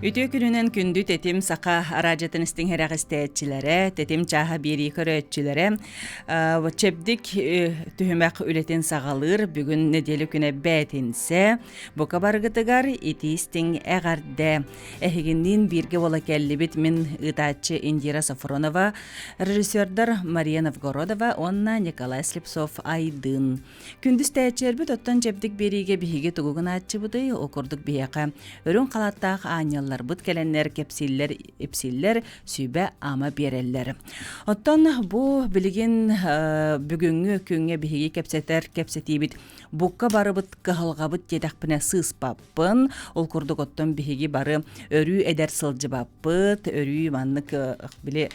Ütü gününen kündü tetim saqa aracetinistiň heragistäçilere, tetim çaha biri körötçilere, çepdik tühümek ületin sağalır, bugün nedeli güne bätinse, bu kabargıtıgar itistin egarde. Ehiginnin birge bola kellibit min ıtaççı Indira Safronova, rejissördar Maria Novgorodova, onna Nikolay Slipsov aydın. Kündüz täçerbit ottan çepdik birige bihige tugugun atçı buday, okurduk biyaka. Örün qalattaq anyallar bıt kelenler, kepsiller, epsiller, sübe ama bereller. Ottan bu biligin bugünkü künge bihige kepsetibit, bukka barı bıt kıhalgabıt yedakpine sığıspapın, ol kurduk ottan bihige barı örü eder sılcıbapıt, örü manlık bile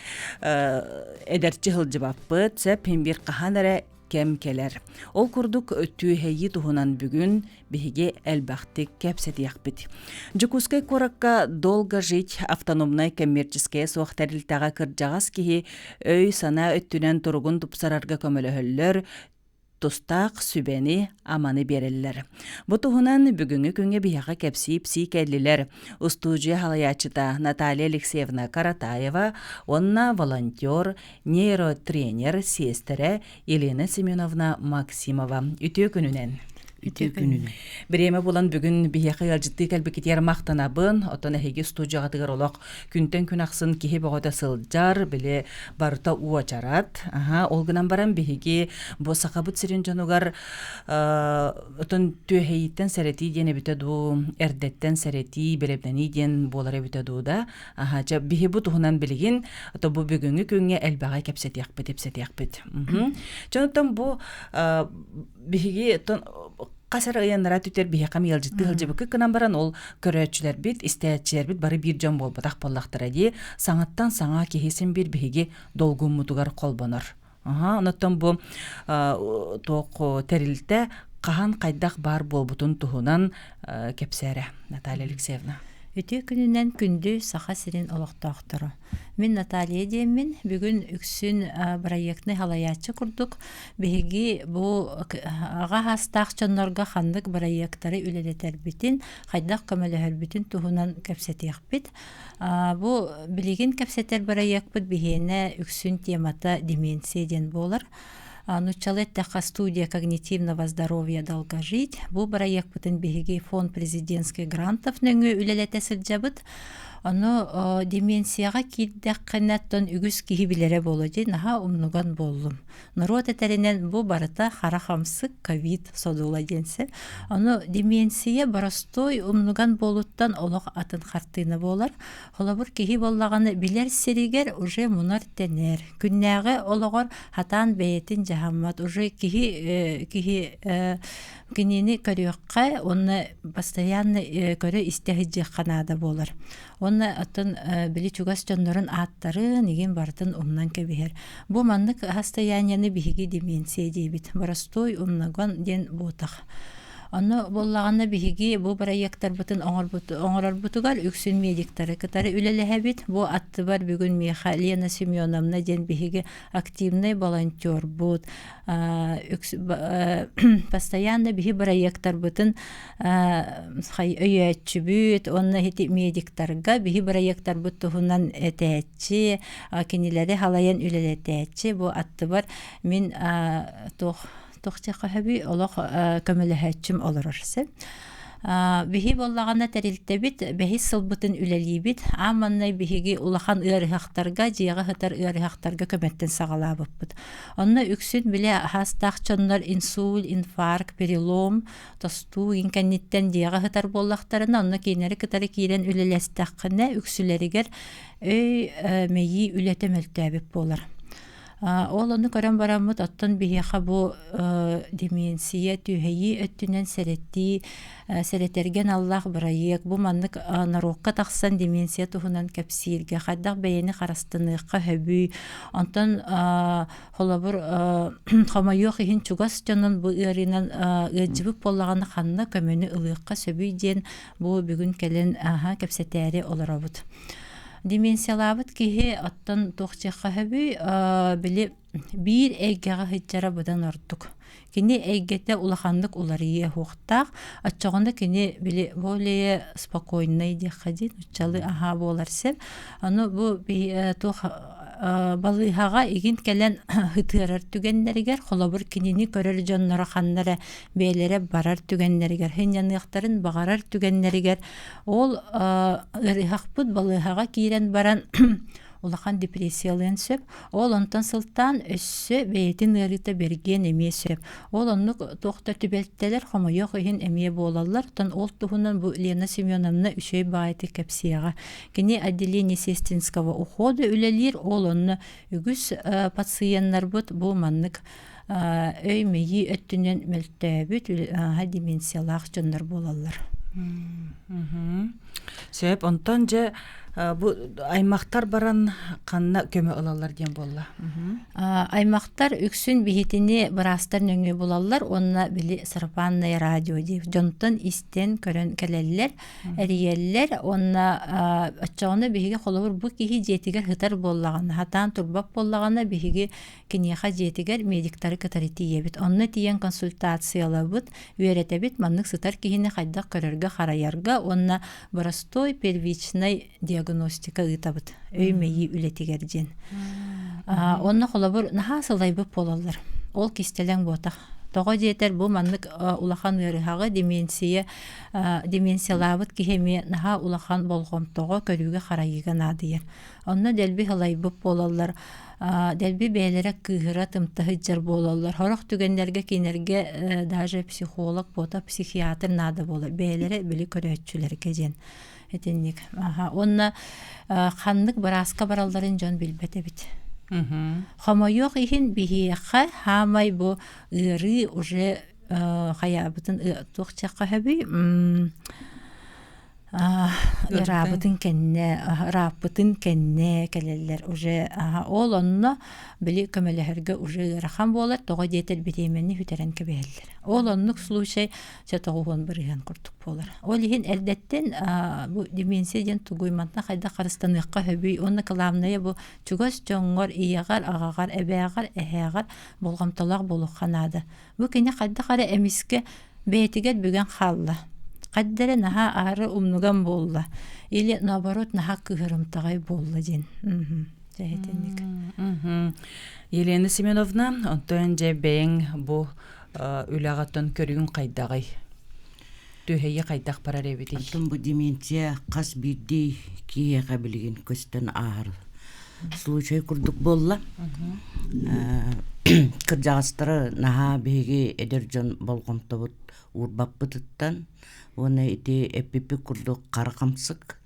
ederçi hılcıbapıt, sepin bir kahanere kemkeler. Ol kurduk tüheyi tuhunan bugün bihige elbахтик кепсети yakbit. Жукускай коракка долго жить автономной коммерческая суахтарилтага кыржагас кихи өй сана өттүнен туругун тупсарарга көмөлөһөллөр Tostaq sübeni amanı beriller. Bu tuhunan bugünkü künge biyaga kepsiyip sikelliler. Ustucuya halayatçıda Natalia Alexeyevna Karatayeva, onna volonter, neyrotrener, sestere Elena Semyonovna Maksimova. Ütü gününen. Bireme bulan bugün biyaga yalcıtты kelbekit yer maqtanabın, otana hegi studiyaga tıgar olaq, күнтен күн ақсын кихи бағода сылжар, біле барыта уа жарат. Олгынан баран бихиги бо сақабыт сирен жанугар отын түйхейттен сәрети дене бітеду, әрдеттен сәрети беребдені ден болары бітеду да. Бихи бұ тұхынан білігін, ото бұ бүгінгі күнге әлбаға кепсет яқпет. Жануттан бұ бихиги Qasar ayanlara tüter bihaqam yalcıttı hılcıbıkı kınan baran ol köröççüler bit, istəyətçiler bit, bari bir can bol bataq bollaqtıra diye sanattan sana kehesin bir bihigi dolgun mutugar kolbanır. Onattan bu toq terilite qahan qaydaq bar bol butun tuhunan kepsere Natalia Alexeyevna. Ütü gününden kündü saha sirin oloqtaqtırı. Min Natalia diyemin bugün üksün proyektini halayatçı kurduk. Bihigi bu ağa hastaq çanlarga xandık proyektları üleleter bitin, qaydaq kömölöhör bitin tuhunan kepseti bit. Bu biligin kepseter proyekt bit bihine üksün temata demensiya bolar. Нучалеттаха студия когнитивного здоровья долго жить. Бу проект бутын беги фонд президентский грантов нөңө үлелетесил жабыт. Аны деменцияга киддаккенаттан үгүс кихибилере болоди, наха умнуган боллум. Народ этеринен бу барыта харахамсык ковид содула денсе. Аны деменция барастой умнуган болуттан олог атын хартыны болар. Холобур кихи боллаганы билер серигер уже мунар тенер. Күннәгы ологор хатан бейтин жахаммат уже кихи кинини көрөккө оны постоянно көрө истехиджи канада болар. Оны атын били чугас жоннорун аттары неген бартын умнан кебер. Бу маннык состоянияны биги деменция дейбит. Барастой умнаган ден ботак. Аны боллаганы биги бу проекттар бутын оңорор бутугар үксүн медиктары кытары үлелехебит. Бу атты бар бүгүн Елена Семеновна ден биги активный волонтер бут. Постоянно биги проекттар бутын өйөтчү бүт, онна хити медиктарга биги проекттар бутугунан этечи, кинилери халаян үлелетечи. Бу атты бар мен Тоқтеқа хэби олақ көміліхәтчім олырырсы. Бихи боллағана тәрілтебит, бихи сылбытын үлелейбит, аманнай бихиги улахан ырыхақтарға, жиға хытар ырыхақтарға көметтен сағалабыппыт. Онна үксін біле хастақчанлар инсуль, инфаркт, перелом, тосту, инканниттен жиға хытар боллақтарына, онна кейнері кытары кейрен үлелестаққына үксілерігер өй мейі үлетемелтәбіп болар. Ол оны көрөн барамыт оттон бихиха бу деменция түйхейи өттүнен сереттерген Аллах проект бу маннык нарокка тахсан деменция тухунан кепсирге хаддак бейени карастыныыкка хөбүй онтон холобур хамайох ихин чугас жонун бу ырынан ыжыбып боллаганы ханна көмөнү ылыыкка сөбүй ден бу бүгүн келен кепсетери олоробут. Деменциялабыт кихи оттон тоқчеққа хөбүй били bir эйгеға хыджара бұдан ордук. Кини эйгете улахандык уларые хуқтақ, атчағында кини біле более спокойный де хадин, учалы аха боларсеп. Аны бу тух балыхаға игин келен хытырар түгеннерігер, холобур кинини көрер жоннара ханнара бейлері барар түгеннерігер, хынянықтарын бағарар түгеннерігер. Ол ырыхақпыд балыхаға кейрен баран улахан депрессиялын сөп, ол онтан сылтан өссі бейтін ырыта берген емей сөп. Ол онны тоқтар түбелттелер хомойоқ үйін емей болалар, тон ол тұхынан бұл Лена Семеновна үшөй байты кәпсияға. Кені отделение сестринского ухода үлелер, ол онны үгіс пациенттар бұд бұл маннык өймейі өттінен мөлтөбіт деменциялақ жондар болалар. Сөп, онтан же бу аймактар баран канна көмө алалар ден болла. Аймактар үксүн бихитини барастар нөңө болалар, онна били сарапанный радио деп. Жонтон истен көрөн келелер, эриеллер, онна атчағына бихиге холовур бу кихи жетигер хытар боллаганы, хатан турбап боллаганы бихиге кинеха жетигер медиктары катарити ебит. Онна тиен консультациялар бут, үйретебит маннык сытар кихини хайдак көрөргө хараярга, онна барастой первичный диагностика ытабыт. Өймейі үлетигерден. Онна холобур наха сылайбы болалар. Ол кистелен ботақ. Тоға жетер бұл маннык улахан ырыхағы деменциялабыт кихеме наха улахан болғым тоға көрігі қарайыған адыйыр. Онна дәлбі хылайбы болалар. Дәлбі бәйлері күйіра тымтahıджар болалар. Хорақ түгендерге кейнерге даже психолог бота, психиатр нады болар. Бәйлері білі көрөтчілер кежен. Этенник. Онна ханнык бараска баралдарын жон билбете бит. Хомойоқ ихин бихияққа хамай бу ыры уже хаябытын тоқчаққа хэби рабытын кенне келелер уже ол онно били көмелерге уже рахан болар тоға детер битеменни хүтерен кебелер. Ол оннук случай чатагугон бирген куртук болар. Ол ихин элдеттен бу деменцияден тугуймантна хайда карыстаныкка хөбүй онны каламная бу чугас жоңгор иягар агагар эбеягар эхегар болгомтолак болукханады. Бу кине хайда кара эмиске бетигер бүген халла. Қаддары наха ары умнуган болла. Или наоборот наха кыгырымтагай болла ден. Жәйтенник. Елена Семеновна, онтон же бәйін бұ үлағаттан көрігін қайдағай. Түйхейі қайдақ барар әбедей. Антон бұ деменция қас бірдей кейеға білген көстен ағыр. Случай күрдік болла. Кыржағыстары наха бейге әдержан болғымтабыт урбап бұтыттан. Оны ити эппипи курдук каракамсык.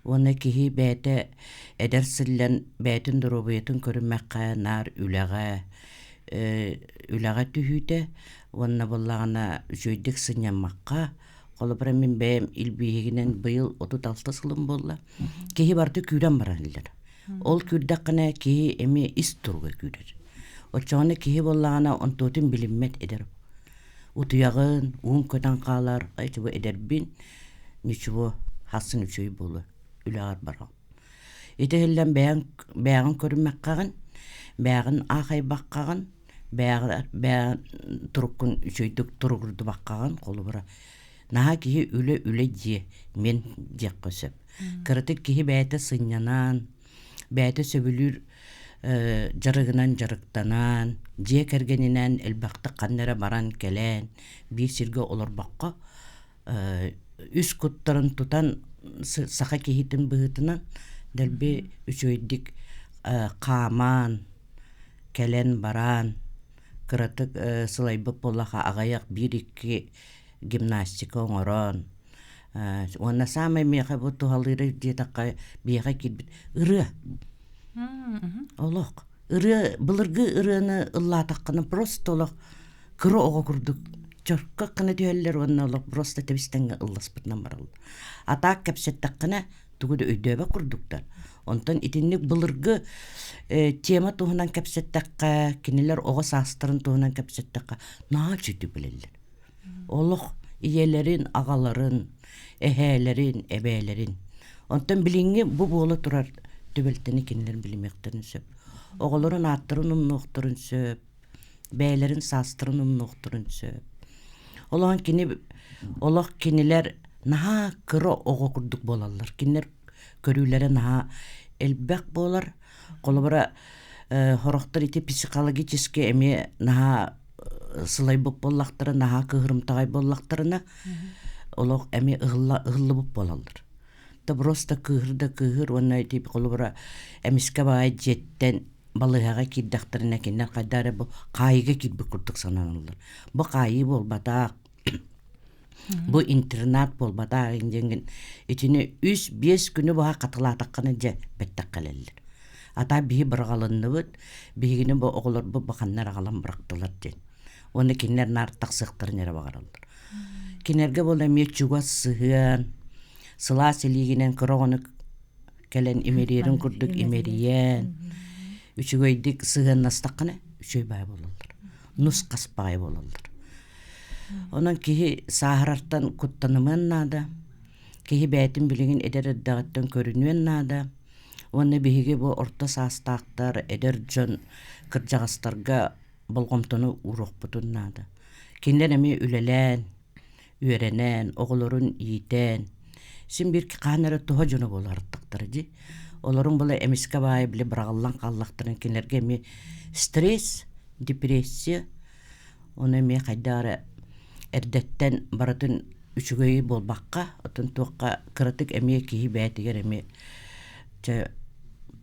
Оны кихи бәйті әдерсіллен бәйтін дұрубиетін көрінмәққа нар үләға түйіде. Оны болағына жөйдік сынямаққа. Қолыбыра мен бәйім илбейгінен бұйыл 36 сылым болла. Кихи барды күйден баранылар. Ол күйдаққына кихи әме іс тұрға күйдер. Отчағына кихи болағына онтотын біліммет әдеріп. Утуягын, уын көтен қалар, айтыбы эдербин, ничего хасын үчөй болу, үлағар барған. Етігілден бәғін көрінмек қағын, бәғін ақай баққағын, бәғін тұрыққын үчөйдік тұрғырды баққағын, қолы бұра. Наға кейі үлі де, мен дек көсіп. Кірітік кейі бәйті сынянан, бәйті сөбілір жарығынан жарықтанан, же кәргенінен әлбақты қаннары баран кәлән, бір сірге олар баққа үс құттарын тұтан сақа кейтін бұғытынан дәлбе үшөйдік қаман, кәлән баран, кіратық сылайбы болаға ағаяқ бір-екі гимнастика оңыран. Оны самай меға бұл тұғалыры детаққа беға келбет. Үрі. Олық. Бұлырғы ұрыны ұллатаққаны просто олық күрі оға күрдік. Жорққа қыны түйелер оны олық просто тәбістенгі ұлласпытынан барылды. Атақ кәпсеттаққына түгіді өйдөбі күрдіктар. Онтан итіннік бұлырғы тема туғынан кәпсеттаққа, кенелер оға састырын туғынан кәпсеттаққа наға жүті білелер. Олық иелерін, ағаларын, әхәлерін, әбәлерін. Онтан біліңі бұл болы тұрар төбелтені кенелерін білімектерін сөп. Oğulların attırın umnuqturun söp. Beylerin sastırın umnuqturun söp. Olaq kiniler naha kıra oğa kurduk bolallar. Kinler körülere naha elbek bolar. Kolubara horoqtar iti psikologически эми наha сылай буп боллақтары, наha кыһырымтағай боллақтарына олох эми ыһыллы буп болалар. Та просто кыһыр, онна ити колубара эмиске бай жеттен балыһага кирдактарына кинер кайдары бу кайга кирби курдук сананалар. Бу кайы болбатаак. Бу интернат болбатаак инденген итине 3-5 күнү буга катылатакканы же беттек калеллер. Ата биһи быргалынныбыт, биһигини бу оголор бу баканнар агалан бырактылар ден. Оны кинер нар таксыктарын эре багаралдар. Кинерге бол эми чуга сыгын, сыла селигинен кырогону келен имерерин курдук имериен. Үчүгөйдик сыгын настакканы үчөй бай болалдар. Нус каспай болалдар. Онан кихи сахарартан куттанымын нада, кихи бәйтин билигин эдердагаттан көрүнүен нада. Оны биһиги бу орта састактар эдер жон кыржагастарга болгомтону урокпутун нада. Кинлер эми үлелен, үйренен, оголорун ийтен. Син бир канара туха жону болардыктар ди. Олорун була эмиске бай биле брагаллан каллактарын кинлерге эми стресс, депрессия, оны эми кайдары эрдеттен баратын үчүгөй болбакка, отун туакка кырытык эми кихи бәйтигер эми че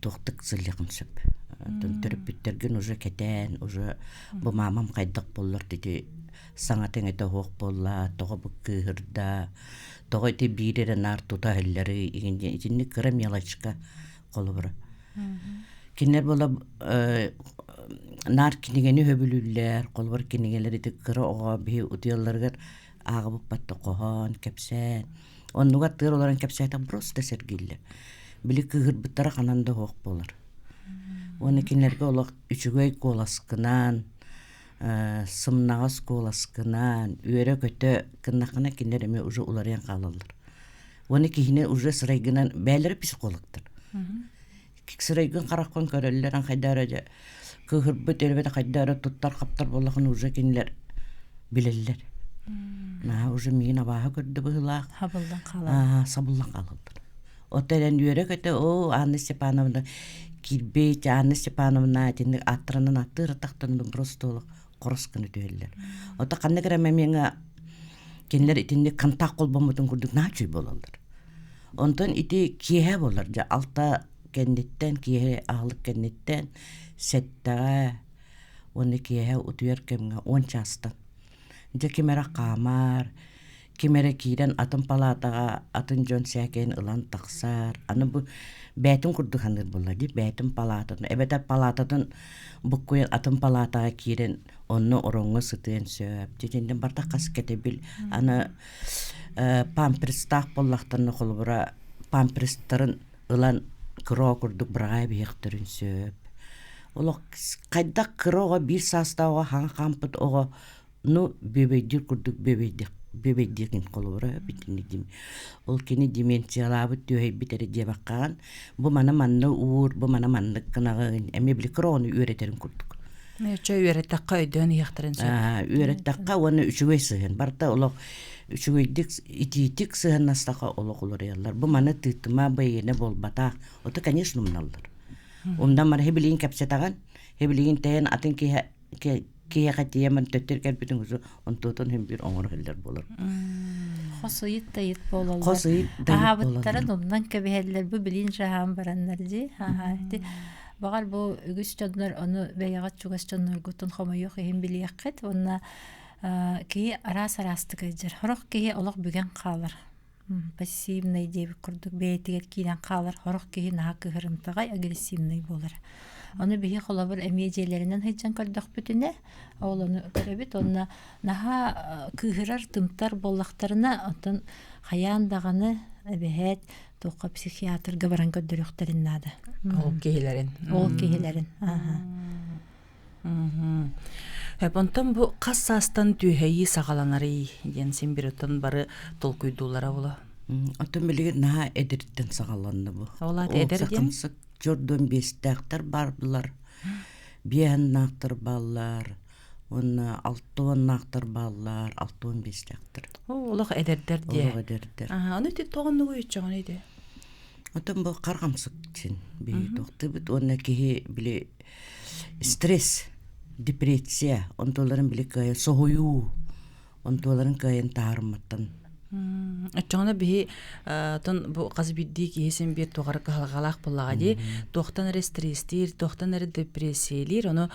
тоқтық сыллығын сөп. Төріп біттерген уже кетен, уже бұл мамам қайдық болар деді. Саңатың әті хоқ болла, тоғы бұл күйірда, тоғы әті бейрері нар тута әллері, егенде кірім ялачқа қолы бұра. Кенер бола нар кенегені хөбілілер, қолы бұр кенегелер әті кірі оға бей ұтыяларғар ағы бұп батты қоған, кәпсән. Онуға тыр оларын кәпсәйтен просто сәргейлер. Били кыгыр буттара кананда хоқ болар. Оны кинерге олақ үчүгөй коласкынан, сымнағас коласкынан, үйері көтө кыннақына кинер эме уже уларыян қалалар. Оны кихине уже сырайгынан бәлері психологтар. Сырайгын қараққан көрелерін қайдары кыгыр бұт әрбеті қайдары туттар қаптар болақын уже кинер білелер. Уже мейін абаға көрді бұғылақ. Сабылдан қалалар. Отелен үйері көте, Анна Степановна кирбейте, Анна Степановна әтінді аттырынан аттыр тақтырынан просто олық қорысқыны түйелер. Ота қанны кірәме меңі кенлер итінде контакт қолбамытын күрдік начуй болалар. Онтан ити кие болар, алта кеннеттен, кие ағылық кеннеттен, сеттіға, оны кие ұтуер кемге 10 частан. Кемері қамар, кемері кейден атын палатаға, атын жон сәкен ылан тақсар. Аны бұл бәйтін күрді қаныр болар, бәйтін палатадан. Әбәді палатадан бұққойын атын палатаға кейден оны ұрыңы сұтыен сөп. Жетенден барда қас кете біл. Аны памперстақ боллақтарыны қолы бұра памперстарын ылан кыро күрдік бірағай бейіқтірін сөп. Олық қайда кыроға бір састауға хаң қампыт оға ну бебейдер күрдік бебейдерін қолы бұра бітінік дем. Ол кені деменциялабы түйей бітері дебаққан. Бұл мана манны ұр, бұл мана манны қынағын. Әме білі кыроғыны үйретерін күрдік. Өчө үйреттаққа өйден яқтырын сөп. Үйреттаққа оны үшігөй сығын. Барта олық үшігөйдік итийтік сығын настаққа олық олар ялар. Бұл мана тұйтыма байыны бол батақ. Оты конечно ұмналар. Умдан мара хебілейін кәпсетаған, хебілейін тәйін атын кие қатиямын төттер кәрбетін күзі, онтуытын хем бір оңыр хелдер болар. Қосыйыт тайыт болалар. Қосыйыт тайыт болалар. Ағабыттарын умдан көбеһеллер, бұл білейін жағам баранлар де. Бағар бұл үгіс жонлар, оны бәйағат чугас жонлар ғытын қомайық ехін білейаққет, онына кие арас-арасты көздер. Хорақ кие олық бүген қалар. Пассивный дейбі күрдік, бәйтігер кейден қалар, хорақ кие наға кығырымтағай агрессивный болар. Оны бейі қолабыр әмейдейлерінен хайджан көрдік бүтіне, ол оны көребет, оны наға кығырар тымтар боллақтарына, отын қаяндағаны әбәйет тоққа психиатрға баран көддіріқтерін нады. Ол кейлерін. Ол кейлерін. Онтан бұл қас састан түйхейі сағаланары ен сен бір өттен бары тұл көйдулара ола. Отын білген наға әдірттен сағаланды бұл. Олады әдірден? Жордон бестәқтар бар бұлар. Биен нақтыр баллар, онна 6 нақтыр баллар, 6-15 нақтыр. Олық әдердер де. Олық әдердер. Оны те тоғынны көйетчіған еді. Отан бұл қарғамсық сен. Тоқты бұд, онна кеге біле стресс, депрессия, онтоларын біле кайын соғою, онтоларын кайын тағырматтан. Очоңна бии бұл қазы биддик есен бір тоғар қалақ болаға де, тоқтан әрі стресстер, тоқтан әрі депрессиялер, оны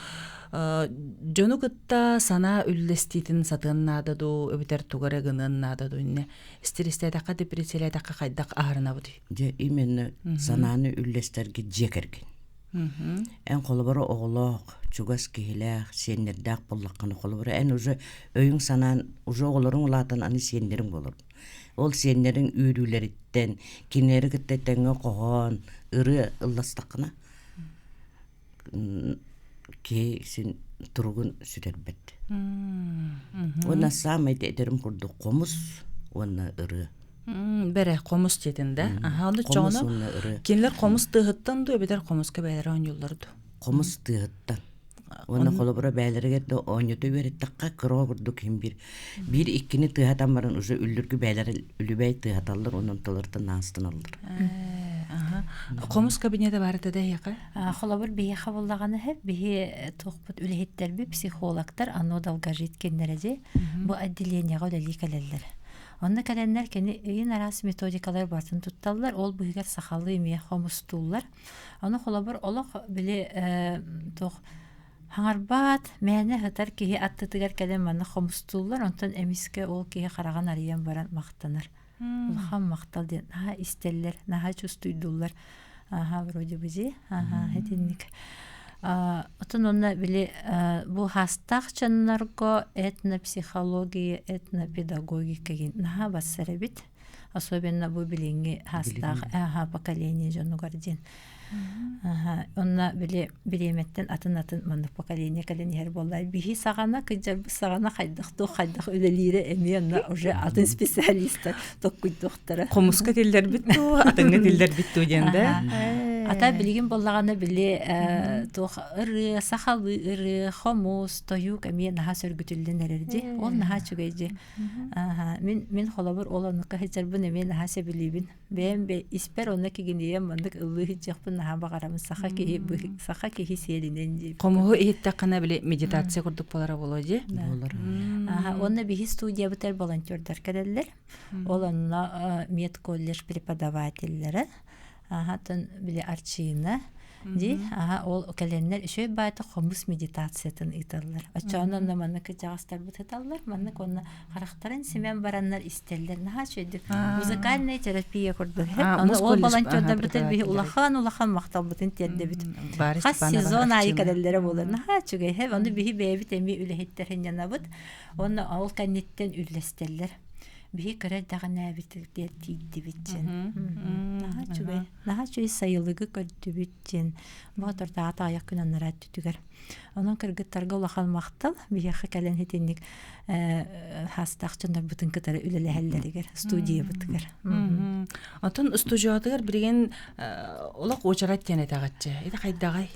жону күтта сана үллестейтін сатығын нададу, өбітер туғары ғынын нададу, стресстер даққа депрессиялер даққа қайдақ ағырына бұды. Же именно сананы үллестерге жекерген. Ән қолыбары оғылақ, чугас кейләқ, сенердәқ боллаққаны қолыбары. Ән уже өйің санан, уже оғылырың олатын аны сенерің болыр. Ол сенерің үйрілеріттен, кенері күттетіңі қоған, ұры ұлластақына кей сен тұрғын сүрер бәді. Оны самайды әдерім құрды қомыс, оны ұры. Бәрі қомыс жетінде. Оны жоны кенлер қомыс тұғыттан ду, өбедер қомысқа бәлері он юлларды. Қомыс тұғыттан. Оны қолыбыра бәлерігерді оңеті береттіққа кіро құрды кем бір. Bir ikkini тұғатан барын уже үлліргі бәлері үлібәй тұғаталыр, оның тұлыртын астын алыр. Қомыс кабинеті барды да еқі? Қолабыр бейе қабылдағаны әп, бейе тоқпыт үліхеттер бі психологтар анодалға жеткендері де бұл әдделенеға өлі кәлелер. Онда кәленлер кені ең арасы методикалар бартын тұтталылар, ол бұйғар сақалы емей қомыстулар. Оны қолабыр олық біле тоқ хаңарбат, мәне ғытар кейі аттытығар кәлен маны қомыстулар, онтан әмеске ол кейі қараған ариян баран мақтаныр. Улхан мақтал ден, наға истеллер, наға чустуйдулар. Вроде бұзе, әденник. Отын онна біле бұл хастақ чаннарго этнопсихология, этнопедагогика ген наға бассары бит. Особенно бұл біліңі хастақ поколение жону гарден. Онна біле білеметтен атын мандық поколение кәлен ер болай. Бихи сағана күджар бұл сағана қайдық өлелері әме онна уже атын специалисты тоққұй тоқтары. Қомысқа телдер бітту, атыңға телдер бітту денді. Ата білген болағаны біле ұры, сақалы ұры, хомус, тойу кәме наға сөргітілден әрерде. Ол наға чүгейде. Мен қолабыр ол оныққа хеджар бұн әме наға сөбілейбін. Бәйім бәй іспер онына кегенеем мандық ұлы хеджақпын наға бағарамын сақа кехи селінен деп. Қомығы еттақ қана біле медитация құрдық болара болу де? Болар. Онына бейі студия бұтар волонтердар кәдәлілер. Ол онына медколлеж преподавательлері. Тон біле арчиына ди, ол кәленлер үшөй байты қомыс медитациятын италылар. Очауынан да маннықы жағастар бұт италылар, маннық оны қарақтарын семен баранлар истеллер. Наға шөйдік музыкальная терапия құрды. Ол волонтердар бұтын бейі улахан мақтал бұтын терді бүт. Қас сезон айы кәлелері болыр. Наға чүгей, оны бейі бейбіт әмей үліхеттерін яна бұт. Оны ол кәнеттен үллестеллер. Бейі көрер дағын әбітілдер тейді бітчен. Наға чөй сайылығы көрді бітчен. Бұғатырда ата аяқ күн аннара түтігер. Оның кіргіттарға ұлақан мақтал, бейі қекәлен хетенік хастақчындар бұтын кітары үлілі әллерігер, студия бұтығыр. Отын студиятығыр бірген олақ очарат тәне тағатчы. Еді қайдағай?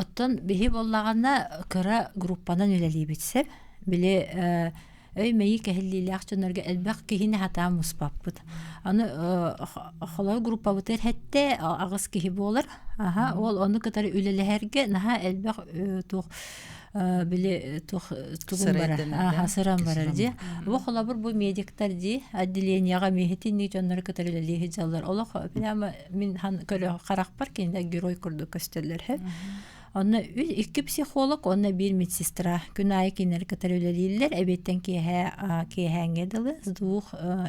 Отын бейі болағана күрі группанан үлілі бітсеп, біле Өй мәйі кәхіллейлі ақчынарға әлбәқ кехіне хата мұспап бұд. Аны қолау группа бұтыр хәтті ағыз кехі болыр. Ол оны кітары үліліхерге наға әлбәқ тұғын барар. Сыран барар де. Бұл қолабыр бұл медиктар де, әдделенияға мехетінні жонлары кітары үліліхі жалар. Олық мен қарақ бар кенде герой күрді көстерлер хәп. Онна iki psikolog, onna bir medsestra. Günay kenler kataröleliler. Ebetten kehenge dalı. Zduğ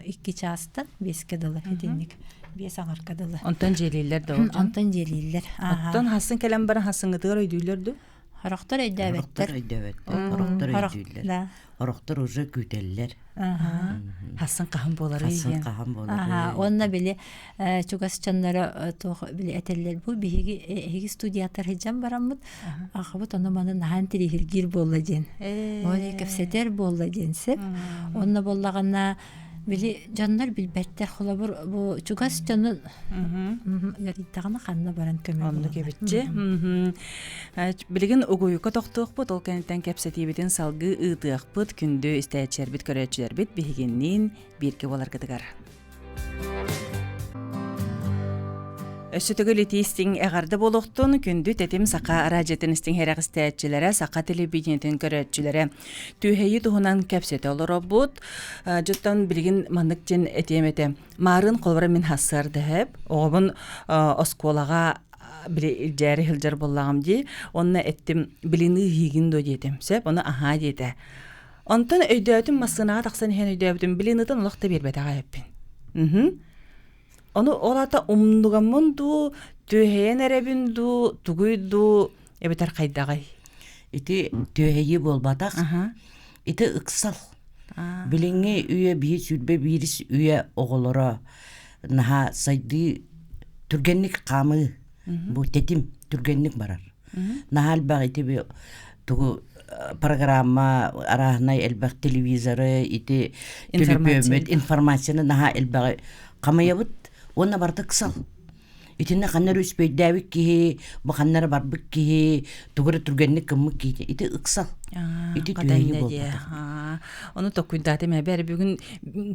2 çastan 5 kadalı. Hedinlik. 5 ağır kadalı. Ondan jeliller de oldu. Ondan jeliller. Ondan hasın kelem bara hasın gıdıgar öydüylerdü. Haraqtar öydüvetler. Haraqtar уже küteller. Hasın qahım boları Hasın qahım boları. Onna bile çugas çanlara bile eteller bu bihigi studiyatar hecam baramut. Axabut ona manı nahan tirihir gir bollajen. Ola kefseter bollajen sep. Onna bollagana Били жаннар билбеттер холобур бу чугас жанны гаритагына ханна баран көмө. Онны кебитчи. Билген угуйука тоқтуқпыт, ол кенеттен кепсетибитин салгы ытыақпыт, күндү истәчербит көрөчүлербит бихигиннин бирке болар кытыгар. Өссөтөгө литистин эгарды болохтун күндү тетим сака радиотенистин херагыстаатчылары сака телевидениятин көрөчүлөрө түйһейи туһунан кепсете олоробут жоттон билгин мандыкчен этемете марын колбара мен хассар деп ообун осколага били жери хилжар боллагам ди онна эттим билини хигин до детем сеп оны аха дете онтон өйдөтүм масынага таксан хен өйдөбүтүм билинитин улакта бербетага эппин Onu olata umdugammundu, tüheyen erebindu, tuguydu, ebeter kaydagay. Ити түйһейи болбатах. Ити ыксал. Билинге үйе бии сүрбе бирис үйе оголоро наха сайды түргенник камы. Бу тетим түргенник барар. Нахал баг ити би тугу программа арахнай элбак телевизоры ити информацияны наха элбак камаябыт Ona barda kısal. İtine kanlar üspeydavi ki, bu kanlar barbık ki, tugura turgenlik kımık ki, iti ıksal. İti tüheyi bol. Onu tokuydadım haber bugün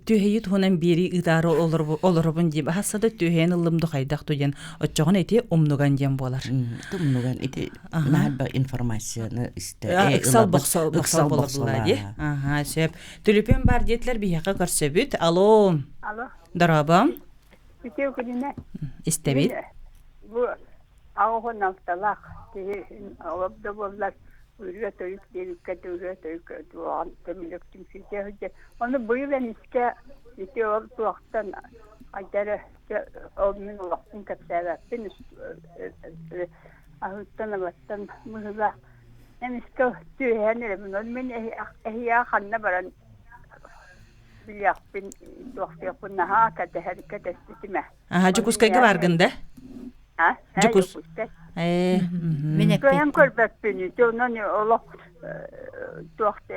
tüheyi tuğunan biri idare olurubun gibi. Hasada tüheyin ılımdı kaydak tuğun. Otçağın iti umnugan diyen bolar. Umnugan iti nahal bak informasyonu iste. Iksal boksal bolurlar diye. Söp. Tülüpen bar diyetler bir yaka karsöbüt. Alo. Alo. Darabam. Bitiyor kudine. İstebit. Bu ağın haftalak. Avabda bollar. Uyruya toyuk delikkat uyruya toyuk. Duan temilöktüm sizce. Onu buyu ben iske bitiyor bu vaktan aydarı onun vaktin kapsaylattın. Ahuttan avattan mıhla. Ben iske tüyhenlerim. Onu ben ehya kanna baran. Biliyakpin tuaktiakpunna haakata harikata istitime. Jukuskayga bargında? Jukus. Köyen kolpakpini. Tuonani olo tuakti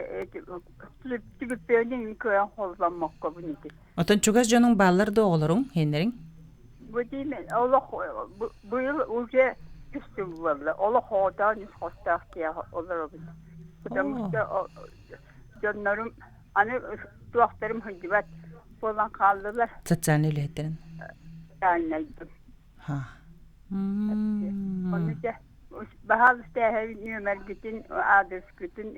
tübüppenin köyen hollanmakka buniti. Otan çugas jonun balları da olurun henlerin? Bu değil mi? Olo bu yıl uca üstü valla. Olo hoğdan üst hostahtiya olur buniti. Kudamışta jonlarım Anı duaklarım hıcıbat falan kaldılar. Satsani ületlerin. Anlaydım. Ha. Onu da bahar istahı nümer gitin, adres gitin,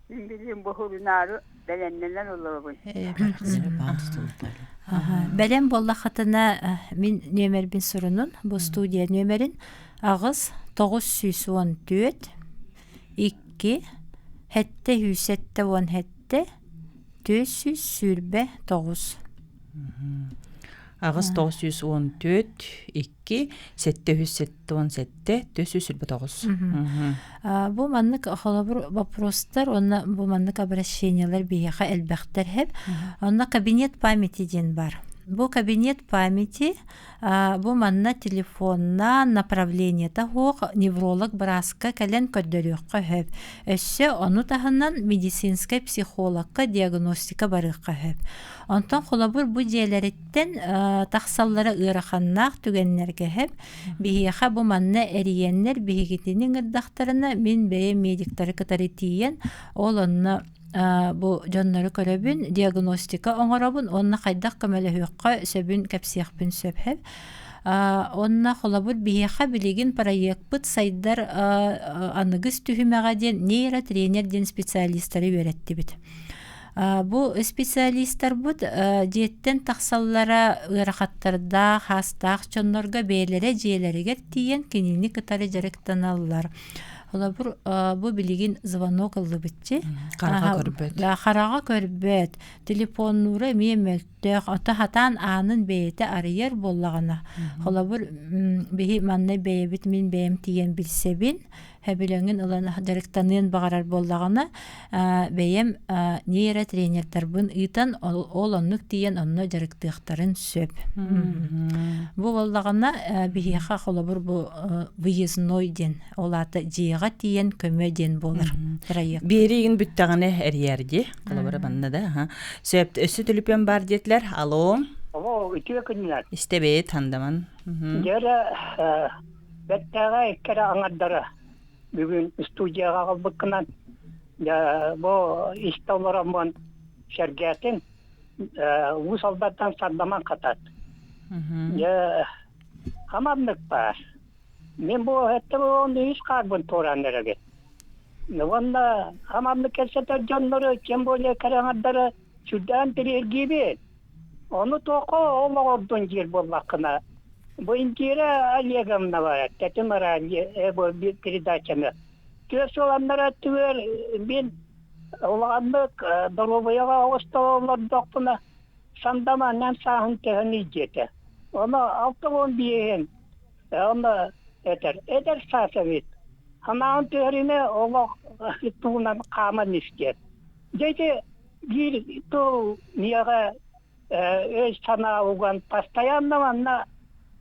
bizim bu hurunarı belenneler olur bu. Belem bolla hatına min nömer bin sorunun bu studiya nömerin ağız 914 2 hette hüsette von hette 400 sürbe 9. Ağız 914 2 717 400 sürbe 9. Bu manlık halabur вопростар, ona bu manlık обращениялар бияха элбәхтер hep. Onda кабинет памяти ден бар. Bu кабинет памяти bu manna telefonна направление тахук невролог браска кален көддөрөккө хөп. Өссө ону тахынан медицинская психологка диагностика барыкка хөп. Онтон холобур бу диэлереттен тахсаллары ыраханнак түгеннерге хөп. Бияха бу манна эриеннер бигитинин ырдактарына мен бeye медиктары кытары тиен ол онна bu jonları köröbün diagnostika oňorobun onna kaydaq kömele hökkä söbün kapsiyakpyn söphep onna holabur biha biligin proyektpıt saydar anıgız tühümäge den neyra trener den spesialistleri öğretti bit. Bu spesialistler bu diyetten taksallara ırahattarda hastaq çonlarga beylere jeyleriger tiyen kinini kıtarı jarektan allar. Bu biligin звонок aldı bitçi. Karağa körbet. Telefonura miyemektek. Ata hatan anın beyete arayar bollağına. Olabur bihi manne beyebit min beyem tiyen bilsebin. хэбилеңин ылан директорын багарар боллагана бәйем нейротренердер бун итан ол оннук тиен онно директыктарын сөп. Бу боллагана бихиха холобур бу выездной ден олаты жига тиен көмө ден болар проект. Беригин бүттәгәне әрьерди. Калабара банна да. Сөп өсү түлүпен бар детлер. Алло. Алло, итүе күннәр. Истебе тандаман. Дәре бәттәгә икәре аңаддары. Бүген студияга калбыккынан. Я бу исталарамын шәргәтен у солдаттан сандаман катат. Я хамамнык бар. Мен бу хәтта оны иш карбын тораннарга. Нованна хамамнык кәсәтә җаннары кем боле караңаддары чудан тиргибе. Оны тоқо олордон жер боллакына. Бу интира алегам навара, тәтемара бу передачаны. Төсөләннәр түер мен олаганлык доробаяга осталар доктына сандама нам саһын тәһни җете. Оны алтын биен. Оны этер сасавит. Хамаан төрине олог туунан каман искет. Дети бир то нияга сана уган постоянно анна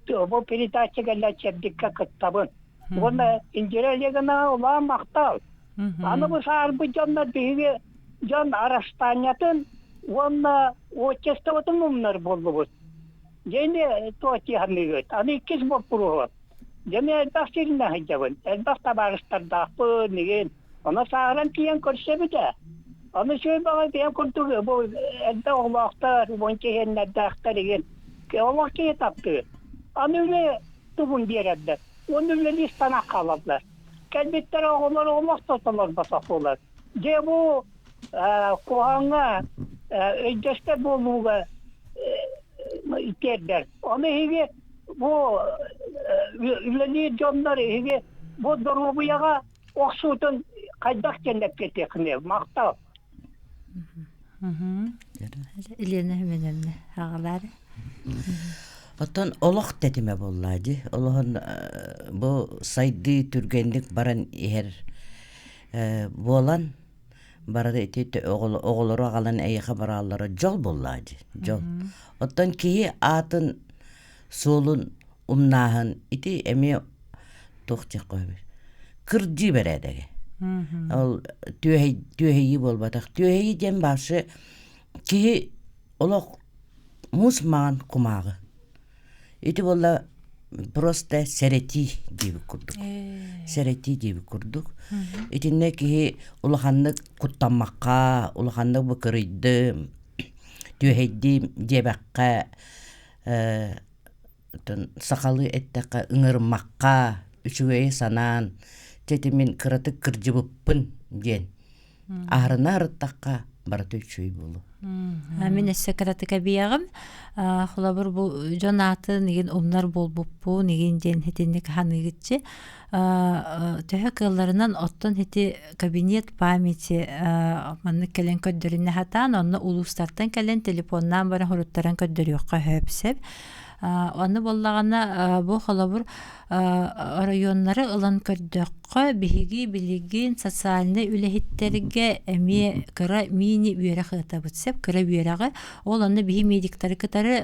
бу передачага лачебдикка кыттабын. Оны инженерлегена ола мактал. Аны бу сар бу жанна биге жан арастаниятын оны очестоватын умнар болду. Жене тоти ханныгыт. Аны кис бопуру. Деме дастырына хаҗабын. Элбакта барыштарда бу неген. Аны саран киен көрсөбүдө. Аны сөйбага бем көрдүгө бу элдә олактар, вончегеннәр дактар деген. Олак ке тапты. Аны үле тугун берәддер. Оны үле листана калалар. Кәлбеттер оголар олак тоталар басафолар. Же бу коаңга өйдөстө болууга итердер. Аны хеге бу үлени жондар хеге бу дорубуяга оксутун кайдак кендеп кетекне мактап. Илена менемне агалары. Оттан олох тетиме боллады. Олохон бу сайды түргендик баран ихер болан барады ити оголору агалан эйха баралары жол боллады. Жол. Оттан кии атын солун умнаһын ити эми тохчак койбу. Кыржы бередеге. Ол түйеyi болбатак. Түйеyi дем башы кии олох мусман кумагы. Ити болла просто серети диби курдук. Серети диби курдук. Итинне кии улаханнык куттамакка, улаханнык быкырыйды, түйеyi дебакка, сакалы эттакка ыңырмакка, үчүгөйе санан, тетимин кыраты кыржыбыппын ден. Ахрына арыттакка бараты үчүй болу. Мен эссе кыратыка биягым, холабыр бу жонаты неген умнар болбуппу, неген ден хетинник ханыгытчы. Төһө кылларынан оттон хети кабинет памяти манны келен көддөрүнө хатан, онны улустартан келен телефоннан бара хуруттаран көддөрүкка хөпсеп. Оны боллагана бу холобур районнары ылан көрдөккө биһиги билигин социальный үлехиттерге эми кыра мини үйрө хытабытсеп кыра үйрөгө ол онны биһи медиктары кытары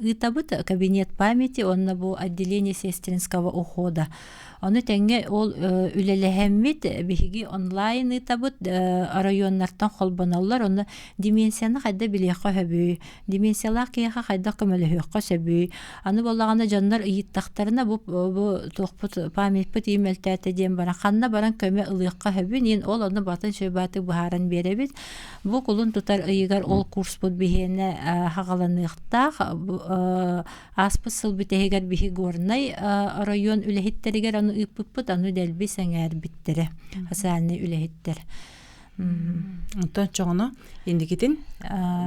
ытабыт кабинет памяти онны бу отделение сестринского ухода. Оны тәңге ол үлелехеммит биһиги онлайн ытабыт районнардан холбоналлар оны дименсияны кайда билеха хөбү дименсиялар кыяха кайда көмөлөһөккө сөбү аны боллаганда жандар ыйыттактарына бу тохпут памятпыт имелтәте дем бара ханна баран көмө ылыкка хөбү нин ол оны батын сөбаты бухаран беребит бу кулун тутар ыйгар ол курс бут бихене хагаланыктак аспысыл битегер биһи горнай район үлехиттеригер аны ыппыт аны делби сеңер биттере хасаны үлехиттер. Онтон чоңоно индикитин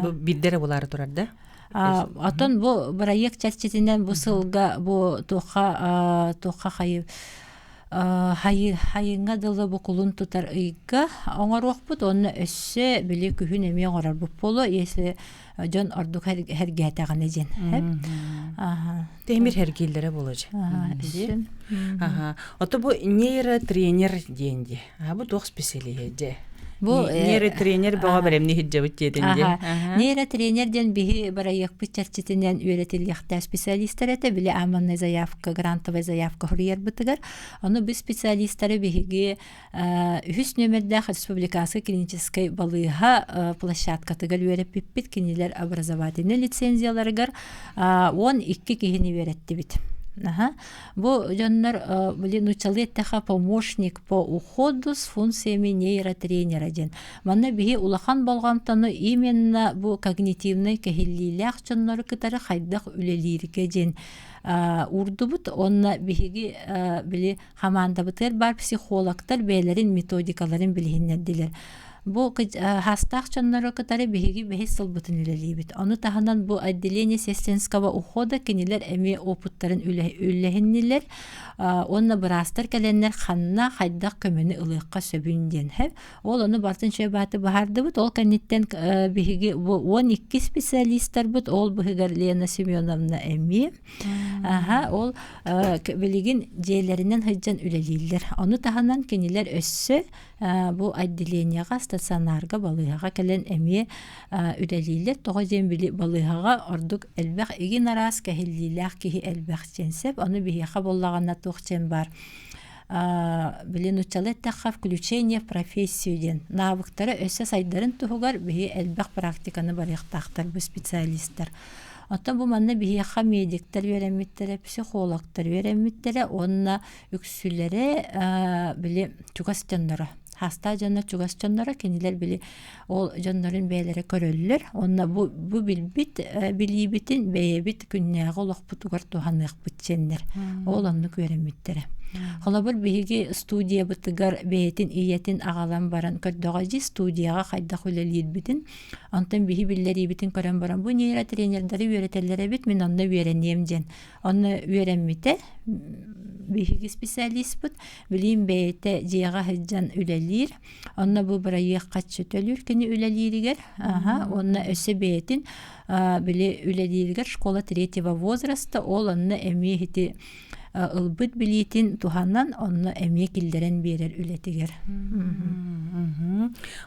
бу биддере булары турар да. Атон бу проект частитинен бу сылга бу тоха хайыңа дылы бу кулун тутар ыйга оңорокпут онны өссө били күһүн эми оңорор бу полу если жон ордук хергетаган эжен. темир хергилдере болажы. Үсүн. Ага. Ото бу нейротренер денди. Бу тох специалиеде. Бу нейротренер бага беремни хиджабыт жетенде. нейротренер ден биһи барайык чарчитинен үйрөтилиякта специалисттер эте биле аманный заявка, грантовая заявка хурьер бытыгар. Ону біз специалисттары биһиги үс нөмердах республикасы клинической балыга площадка тыгар үйрөп биппит кинилер образовательный лицензияларыгар 12 кихини үйрөтти бит. Бу жоннор учалеттаха помощник по уходу с функциями нейротренера ден. Манна биһи улахан болгонтону именно бу когнитивный кехиллилях жоннору кытары хайдах үлелирге ден. Урдубут онна биһиги били хамандабытыр бар психологтар бәйләрин методикаларын билһиннәддиләр. Бу хастах чоннору кытары биһиги бәһис сылбытын үлелибит. Оны таһанан бу отделение сестринского ухода кинилер эми опыттарын үлләһиннилер. Онна бырастар кәленнәр ханна хайдах көмөне ылыкка сөбүнден һәм ол оны бартын шөбаты барды бут. Ол кәнниттен биһиги бу 12 специалисттар бут. Ол биһигер Лена Семеновна эми. Ол билигин жээлеринен хыҗан үлелилер. Оны таһанан кинилер өссө бу отделениега стационарга балыга келен эми үлелилер. Тогозен били балыга ордук элбах игин арас кехиллилер кихи элбах ченсеп аны биһига боллаганна тохчен бар. Билин учалеттаха включение в профессию ден. Навыктары өссө сайдарын тугар биһи элбах практиканы барыктактар бу специалисттер. Ата бу манна биһига медиктер веремиттер, психологтар веремиттер, онна үксүлләре били чугастаннары. Хаста жанна чугастаннары кенилер били ол жаннарын бәйләре көрөллөр. Онна бу билбит билибитин бәйбит күннәгә лохпутугар туханнык битченнер. Ол анны веремиттер. Халабыр биһиги студия бытыгар бәйтин иятин агалан баран көрдөгәҗи студияга хайда хөлелир битин. Антан биһи билләри битин көрән баран бу нейротренерләре үйрәтәләр бит мен аны үйрәнәм ден. Аны үйрәнмите биһиги специалист бит билим бәйте җыяга хәҗҗан үләлир. Аны бу бирәйек качы төлүр кини үләлиригер. Аны өсе бәйтин биле үләлиригер школа 3-го возраста ол аны эми хити ылбыт билетин туханнан онны эмие килдерен берер үлетигер.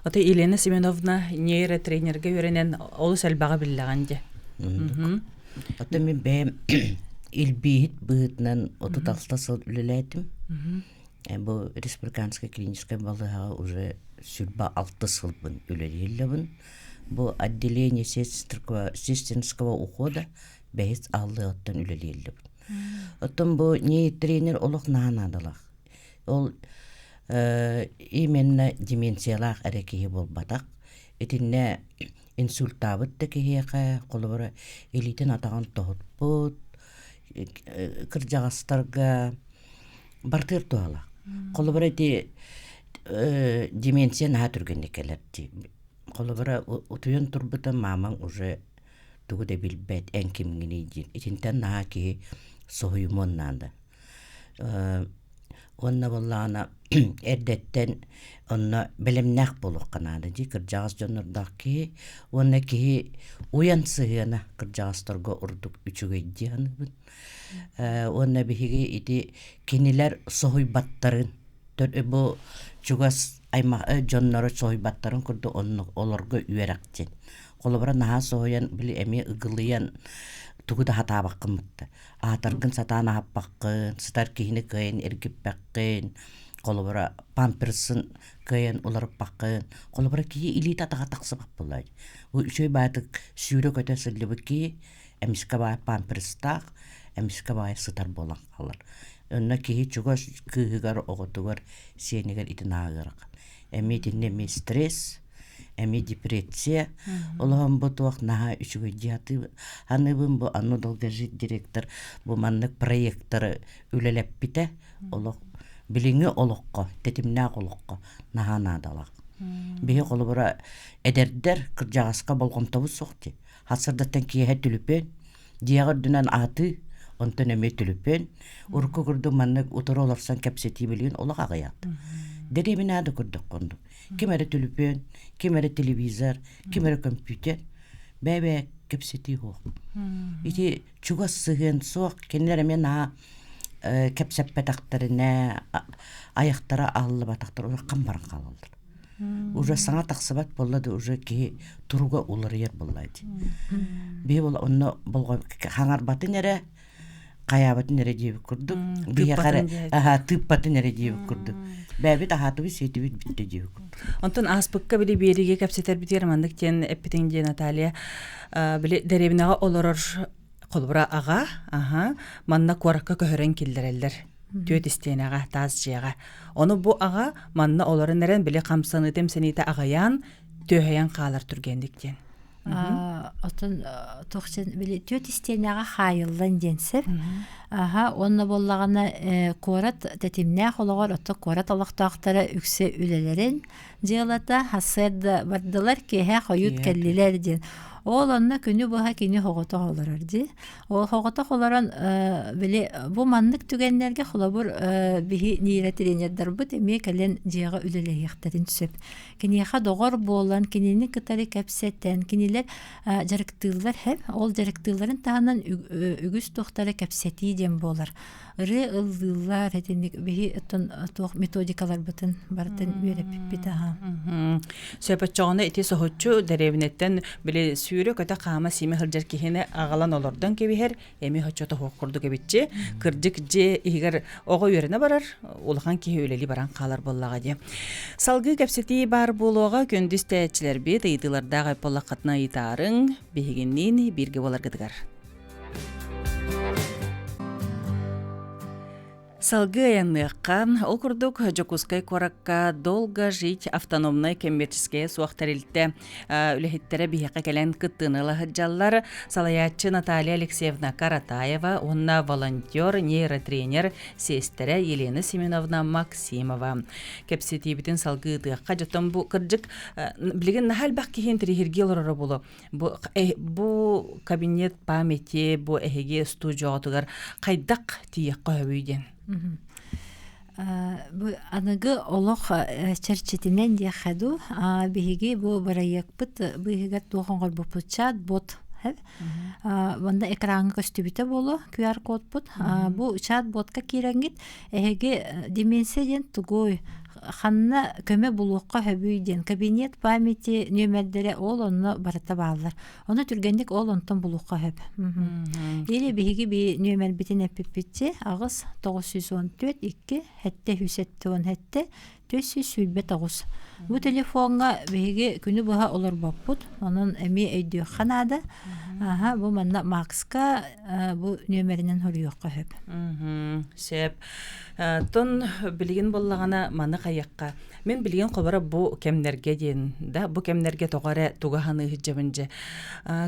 Ата Елена Семеновна нейротренерге үйренен олы сәлбаға биллаганде. Ата мен бәм илбихит быытнан 36 сыл үлеләйтим. Бу республиканская клиническая балыга уже сүрба 6 сыл бын үлелелебін. Бу отделение сестринского ухода бәйіз алды оттан үлелелебін. Оттон бу нейротренер олық наанадылақ. Ол именно деменциялақ әрекеге болбатақ. Етінне инсультабыт да кехеға қолыбыра элитин атаған тоғыт бұд, кіржағастарға бартыр туалақ. Қолыбыра деменция наға түргенде келерді. Қолыбыра ұтуын тұрбыта мамаң уже тугуде билбет энкимгини дин. Итинтен наға кеге союмоннанда. Онна боллана эрдеттен онна белемнәк болуq канады ди кыржагас жонордак ки онна ки уян сыгына кыржагастарга урдук үчүгө дианыбын. Онна биһиги ити кинилер сойбаттарын бу чугас айма жоннору сойбаттарын курду онну олорго үйерактен. Колобра наха соян били эми ыгылыян тугуда хатабак кымытты. Атаргын сатана хаппаккын, сытар кихини кыйын эргиппаккын, колобра памперсын кыйын уларыппаккын, колобра кии илита тага таксыбак булай. У үчөй баатык сүйрө көтө сыллыбы ки, эмиске бай памперстак, эмиске бай сытар болан алар. Önne ki çugas kıhıgar oğutugar senigar itinağıraq. Emi dinlemi stres, emi depresiya. Olağım bu tuaq naha üçüge jatı. Hanıbın bu Anadolu direktör bu manlık proyektörü ülelep bite. Olaq bilingi olaqqa, tetimnaq olaqqa naha nadalaq. Bihi qolubura ederder kırjağaska bolğan tavus soqti. Hasırdattan kiye tülüpen, diğer dünen atı ondan emetülüpen, urku kurdu manlık utara olarsan kapseti bilin olağa gayat. Dedemin adı kurduk kondu. Kimere tülüpen, kimere televizör, kimere kompüter. Bebek кепсети хо. Ити чугас сыгын соқ кенлер мен кепсеппетактарына аяқтара аллы батақтар уже камбаран қалалдар. Уже саңа тақсыбат болады, уже ки туруга улар ер болады. Бе бол онно болго хаңар батын эре, каябатын эре деп көрдүк. Бие кара, тыппатын эре деп көрдүк. Бәбе тахатыбы сетибит битте деп көрдүк. Онтон аспыкка били бериге кепсетер битер мандык тен эппетинге Наталья били деребинага олорор колбура ага, манна коракка көһөрөн килдерелдер. Төт истенага таз жега. Оны бу ага манна олорун эрен били камсаны темсените агаян төһөйөн калар түргендиктен. Отон тохчен били төт истенага хайыллан денсеп. Онна боллагана корат тетимне хологор отто корат алактактары үксе үлелерин жыйлата хасырда бардылар ки хойут келлилер ден. Ол онна күнү буга кини хогото холорорди. Ол хогото холорон били бу мандык түгеннерге холобур бихи ниретиренердер бу теме кален жыга үлелехтерин түсөп. Кинеха догор болан кинени кытары кепсеттен кинилер жарыктылар хеп ол жарыктыларын таанан үгүс тохтары кепсети дем болар. Ыры ылдылар этинник бихи тох методикалар бутун бартын үйрөп битаха. Сөпөчөгөнө эти сохочу деревнеттен били сүйрө көтө кама симе хыржар кихине агалан олордон кебихер эми хочото хокурду кебитчи кырдык же игер ого үйрөнө барар улахан ки өлели баран калар боллага де. Салгы кепсети бар болуга көндүз тээчилер бит ыйдылардагы полакатна итарын бигинин бирге болар гыдыгар. Салгы аянныакка ол курдук Жокускай коракка долго жить автономной коммерческие суахтарилте үлехиттере бихека келен кыттынылы хыджаллар салаячы Наталья Алексеевна Каратаева, онна волонтер, нейротренер сестере Елена Семеновна Максимова. Кепсетибитин салгы тыакка жотон бу кыржык билген нахал бак кихин трихирги олорора болу. Бу кабинет памяти бу эхеге студиотугар кайдак тиякка хөбүйден. Бу аныгы олох черчетинен де хаду биһиги бу барайякпыт биһига тугонгор бупучат бот ванда экран көстүбүтө боло QR код бут бу чат ботка киренгит эге дименсияден тугой ханна көмө булукка хөбүйден кабинет памяти нөмердере ол онно барата баалар. Оны түргендик ол онтон булукка хөп. Или биһиги би нөмер битин эппипчи агыс 914 2 хетте хүсеттен хетте 409. Бу телефонга биһиги күнү буга олор баппут. Анын эми өйдө ханада. Бу манна Макска бу нөмеринен хорuyokka хөп. Сеп. Тон билген боллагана маны каякка. Мен билген кобара бу кемнерге ден, да бу кемнерге тогары тугаханы хиҗабынҗа.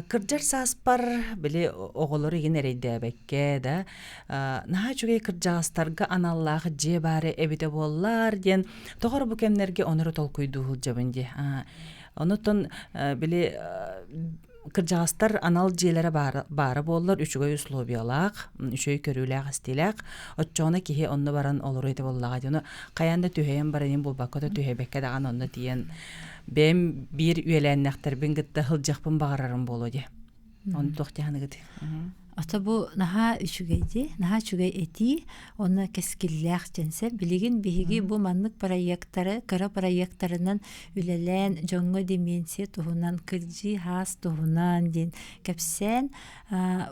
Кырҗар саспар биле оголору генерейде бекке да. Наха чугай кырҗастарга аналлах же бары эбите боллар ден. Тогары бу кемнерге онору толкуйду хиҗабынҗа. Онутон биле кыржастар анал жээлери бары боллар үчүгөй условиялак, үчөй көрүлак астилак, отчоны кихи онно баран олору эте боллага дено каянда түһөйөн баранын булбакката түһөйбекке даган онно тиен бем бир үйеләннәктер бин гытта хылжакпын багарарын болу де. Оны тохтяны гыт. Ата бу наха үчүгейди, наха чугай эти, оны кескиллях женсе, билигин биһиги бу маннык проекттары, кара проекттарынан үлелен жоңго деменсия туһунан кыржи хас туһунан дин кепсен,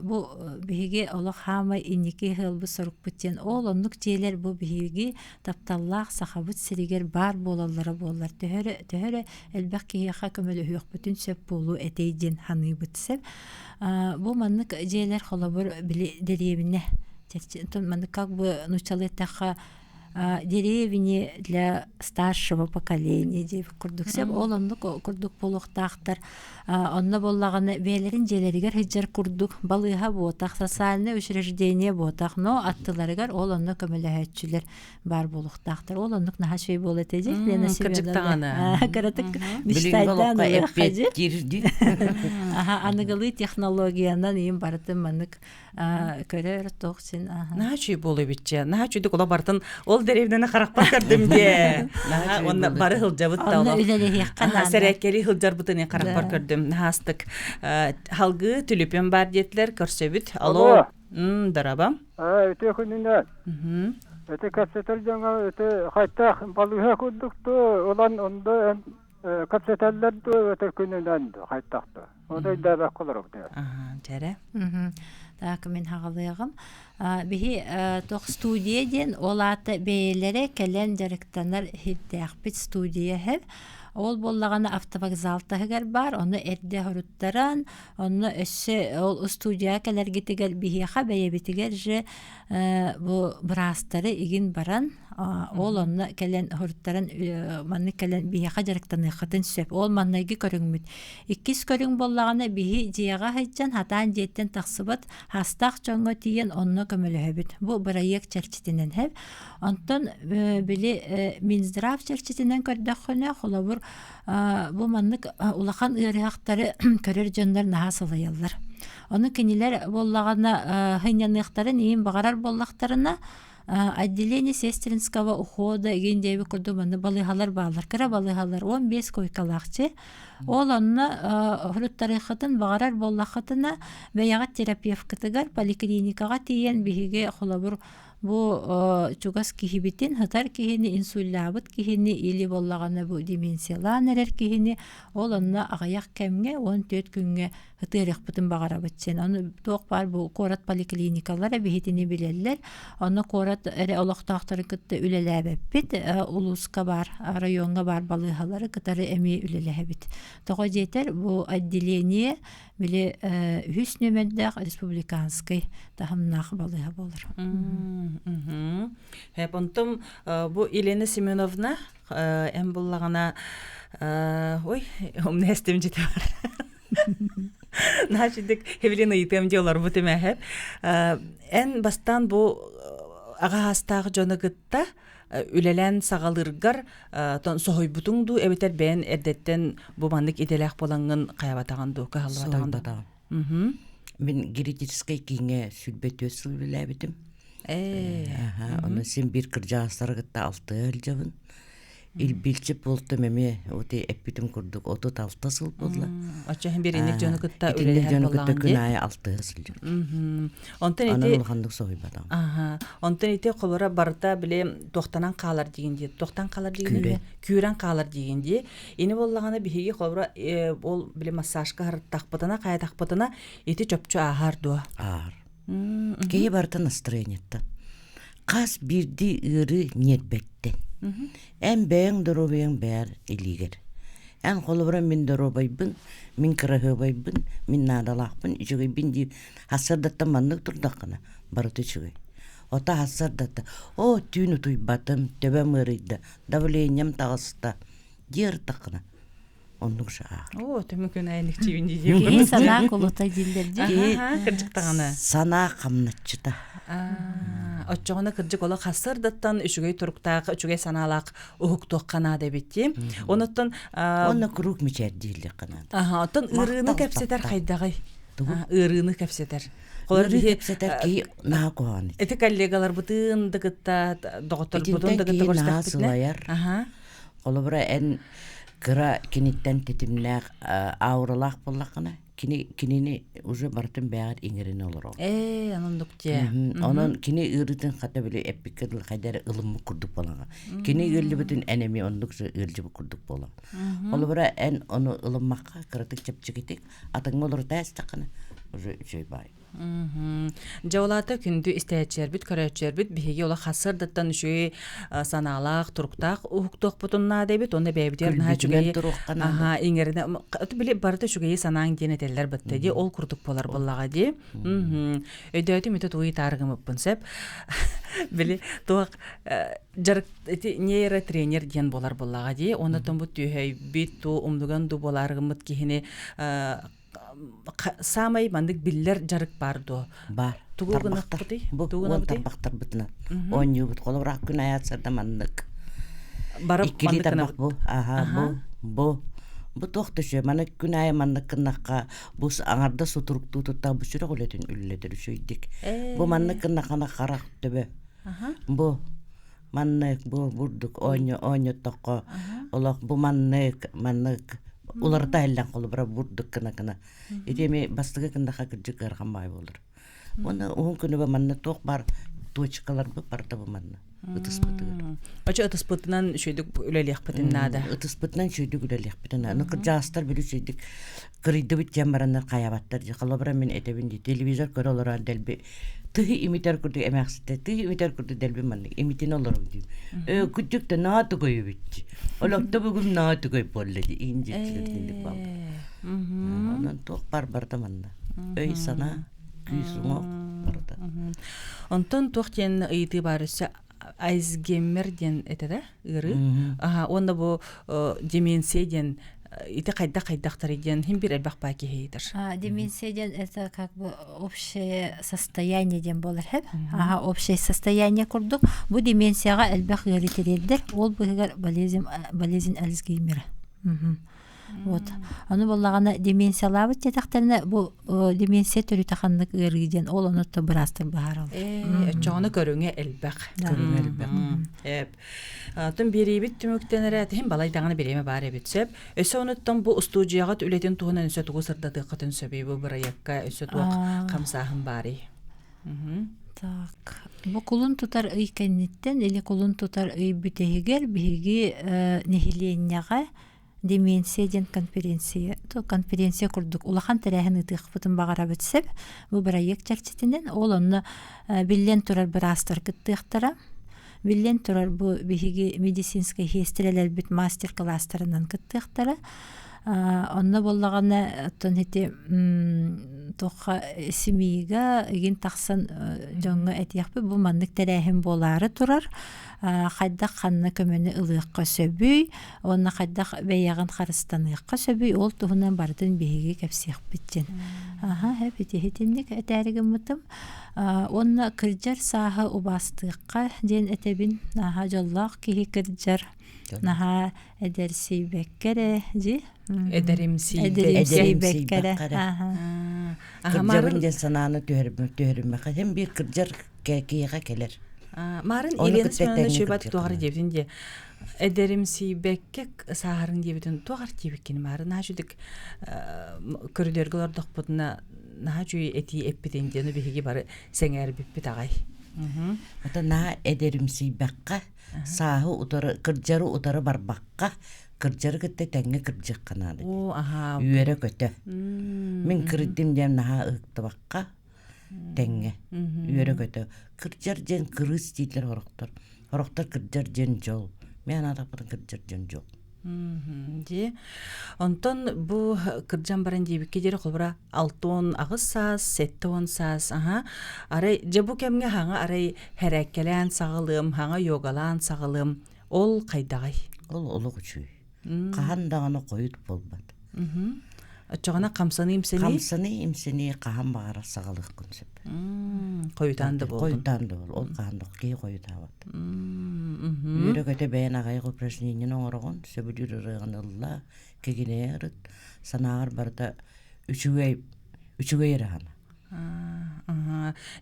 бу биһиги олох хама инники хылбы сорукпутен ол оннук жээлер бу биһиги тапталлах сахабыт сиригер бар болаллары боллар. Төһөрө элбек кияха көмөлө хөк бүтүн сөп болу этейдин ханы бутсеп. Бу маннык жээлер холобур били деревине. Тон маннык как бы нучалы таха деревни для старшего поколения деп курдуксеп ол оннук курдук болуктактар онно боллаганы бээлерин жээлеригер хыжар курдук балыга ботак социальное учреждение ботак но аттыларыгар ол онно көмөлөһөчүлөр бар болуктактар ол оннук нахашой болот эже Лена Семеновна каратык биштайдан аныгылы технологиянан ийин бартын маннык көрөр токсин Нахачуй болу битче. Нахачуйдук ола бартын ол ол деревнені қарақпар көрдім де. Оны бары хылжабыт та Онны олох. үлелеһиэх канаанда. Сәрәккәли хылжар бутыны қарақпар көрдім. Хастык. Халгы түліпен бар детлер көрсөбүт. Алло. Дарабам. Өте күнінен. Өте кәпсетер жаңа өте қайта балыға күндікті. Олан онда кәпсетерлерді өте күнінен қайтақты. Онда дәрі қылырық дейір. Жәрі. Так, мен хағалығым. Бихи тоқ студия ден олаты бейлері кәлен жарықтанар хиддәқпет студия хәп. Ол боллағаны автовокзалтағығар бар, оны әрде ғыруттаран, оны өссі ол студия кәлер кетігер бихиға бәйебетігер жы бұ бірастары егін баран, ол оны кәлен ғыруттаран манны кәлен бихиға жарықтаны қытын сөп. Ол маннайғы көріңміт. Иккіз көрің боллағаны бихи жияға хайджан хатан жеттен тақсыбыт хастақ жоңға тиен онны көмілі хөбіт. Бұ бірайек чәрчетінен хөп. Онтон білі Минздрав чәрчетінен көрдіқ құны қолабыр bu manlık ulakan ırıqtары көрөр жондар наha сылайалар. Onu keniler bollağına hınyanlıqtары neyin bağarar bollaqtarına отделение сестринского ухода гендеби курдуманы балыгалар баалар. Кыра балыгалар 15 койкалакчы. Ол онны хруттарыхатын bağarar bollaqatına бәягат терапевкатыгар поликлиникага тиен биһиге холобур bu çugas kihibitин hatar kihini insullabıt kihini ili bollağana bu demensiyalan erer kihini olanna ağayak kemge 14 günge hıtırıq bütün bağarabıtçen. Onu toq var bu korat poliklinikalara bihitini bilerler. Onu korat ere olaqtaqtarı kıttı ülelebebit. Uluska var, rayonga var balıhaları kıtarı emi ülelebit. Toqa jeter bu addeleniye bile Hüsnü Meddaq Respublikanskay tahımnaq balıha bolur. Hep ontum bu Elena Semyonovna en bollağına oy omne estem jete var. Naşidik Evelina item diyorlar bu tema hep. En bastan bu ağa hastaq jona gıtta ülelen sağalırgar ton sohoybutungdu ebeter ben erdetten bu mandık idelek bolangın qayabatağandu kahalbatağandu. Мен геретической кинге сүлбет өсіл біләбідім. Оны сен бір кіржағыстарғытта 6 ел жабын. Илбилчіп болты мәме өте әппетім күрдік 36 сыл болла. Açıhın bir inik jonu gıtta ülelер ülelek болағын bolağın күн айы 6 сыл жабын. Анан ұлғандық соғай бадам. Ondan ite kolora barda bile toxtanan qalar degende, toxtan qalar degende, küren qalar degende. Eni bollağana bihigi kolora ol bile massajga hartaqpatana, qayataqpatana ite çöpçü ahardu. Ağır. Keyi barda настроениеттен. Qas birdi ırı netbetten. En bəyən dorobayın bəyər iligər. En qolubra min dorobaybın, min kırahıbaybın, min nadalaqbın, içigibin deyip hasardattan manlık turdaqına barıtı çıgay. Ota hasardatta, o tüyünü tuybatım, töbem ırıydı, davleyenyem tağısıda, diyer taqına. Onun şağı. O, tümükün aynik çivin diyeceğim. Keyi sana kuluta dillerdi. Kırcıktağına. Sana qamnatçıda. Açığına kırcık ola hasardattan üçügey turuqtaq, üçügey sanalaq uhuk toqqana debettim. Onuttan Onu kuruk miçer değildi qanadı. Ondan ırığını kapseter qaydağay. Irığını kapseter. Irı kapseter ki nağa qoğanı. Eti kollegalar butun dıgıtta doktor butun dıgıtta nağa sılayar. Qolubra en kıra kinitten tetimlaq ağırlaq bollaqına. Kinini уже бартын бәғір еңерін олыр ол. Анын дұқте. Onun kini ırıtın xata böyle epikadıl qaydары ılımı kurduk bolağa. Kini ırlı bütün enemi ondukça ırlıcı kurduk bolağa. Olu bura en onu ılımmakka kıratık çapçık etik. Atın olur tәс taqını. Уже şey bay. Жаулата күндү истәчербит, көрәчербит, биһиге ола хасырдаттан үшөй саналақ, туруктақ, ухуктоқ бутунна дебит, оны бәйбидер наһа чүгәй. Аха, иңерде биле барды чүгәй санаң денетелләр битте ди, ол курдук болар буллага ди. Өйдөтү мете туй таргымыппын сеп. Биле тоқ жарык нейротренер ден болар буллага ди, онотон бу түйөй бит ту умдуган ду боларгымыт кихини самай мандык биллер жарык барду. Бар. Тарбақтар. Бұл тарбақтар бұтынан. Он юбыт қолы бірақ күн аятсарда мандык. Иккили тарбақ бұл. Бұл. Бұл тоқты шөй. Маны күн ая мандык кыннаққа бұл аңарда сутурукту тұтта бұл шүрі қолетін үлілетір шөйдік. Бұл мандык кыннақана қарақ төбі. Бұл маннык бу бурдук оньо тоқко олох бу маннык улар тайлан колбара бурдук кына итеме бастыгы кындаха кыржык аргамай болор оны он күнү ба манны ток бар точкалар бар да бу манны ытыспытыгыр Очо отоспытынан шөйдүк үлелиякпытын нада. ытыспытынан шөйдүк үлелиякпытын аны кыржаастар билүү шөйдүк кырыйды бит жамбарандар каябаттар же колбара мен этебинди телевизор көрө олоран делби тыгы имитер күрдү эмексте тыгы имитер күрдү делби манны имитин олор дим күчүктө нааты көйүбүт олокто бүгүн нааты көйүп болду инжектилик бал анан ток бар да манна өй сана күйсүңө барда Онтон туохтен ыйты барыса айзгеммерден этеде ыры. Онда бу деменсияден ите кайдактар иден хим бир элбак баки хейтер. Деменсияден это как бы общее состояние ден болар хеп. Общее состояние курдук. Бу деменсияга элбак гыритердер. Ол быгар болезнь Альцгеймера. Вот. Аны боллагана деменсиялабы тетактарына бу деменсия төрү таханнык ырыден ол аны то бирастыр баарал. Чоны көрүңө элбак. Тон берибит түмүктенерет хим балай даганы береме бар эбитсеп, өсө онуттан бу студияга үлетен тугунан өсө тугу сырдаты кытын сөбүй бу проектка өсө туак камсахын бари. Так. Бу кулун тутар ый кеннеттен или кулун тутар ый бүтегер биги нехиленняга деменсияден конференция курдук. Улахан терәһен ытыхпытын багара битсеп, бу проект чарчитинен ол онны биллен турар бир астыр кыттыктара. Биллен турар бу биги медицинский хестерелер бит мастер класстарынан кыттыктара. Онны боллагана оттон хити тоха семьяга ген таксан жаңга этияхпы бу мандык терәһен болары турар. Хайда ханны көмөнө ылыкка сөбүй, онна хайда бәяган харыстаныкка сөбүй, ол туһунан бардын беги кепсиях биттен. Хеп итехитинник этәригем мутым. Онна кыржар саха убастыкка ден этебин жоллак кихи кыржар. Наха эдерси беккере жи. Эдеримси беккере. Кыржабын ден сананы төһөрүмө хем бир кыржар кийга келер. Марын Елена Семеновна шөбат тугар дебинде эдеримси бекке сахарын дебитен тугар дебиккен марын нажудик көрдөргөлөр докпутуна нажу эти эппидендени биги бары сеңер биппит агай. Ата на эдеримси бекка сахы утары кыржары утары барбакка кыржары кетте теңге кыржык канады. Үйөрө көтө. Мен кырдым дем наха ыктыбакка теңге үйөрө көтө кыржар жен кырыс дийлер ороктор кыржар жен жол мен адапын кыржар жен жол Ди онтон бу кыржан баран дебикке жери колбара 6 агыс саас 7 саас арай жабу кемге хаңа арай хереккелен сагылым хаңа йогалан сагылым ол кайдагай ол олуг үчүй кахандаганы коют болбат Чогана камсаны имсени кахан багара сагалык күнсеп. Коютанды бол. Ол кахандык кей коютабат. Үйрөгөтө бен агай упражнениени оңоргон, сөбүлүрөгөн Алла кегинерит санагар барда үчүгөй рахана.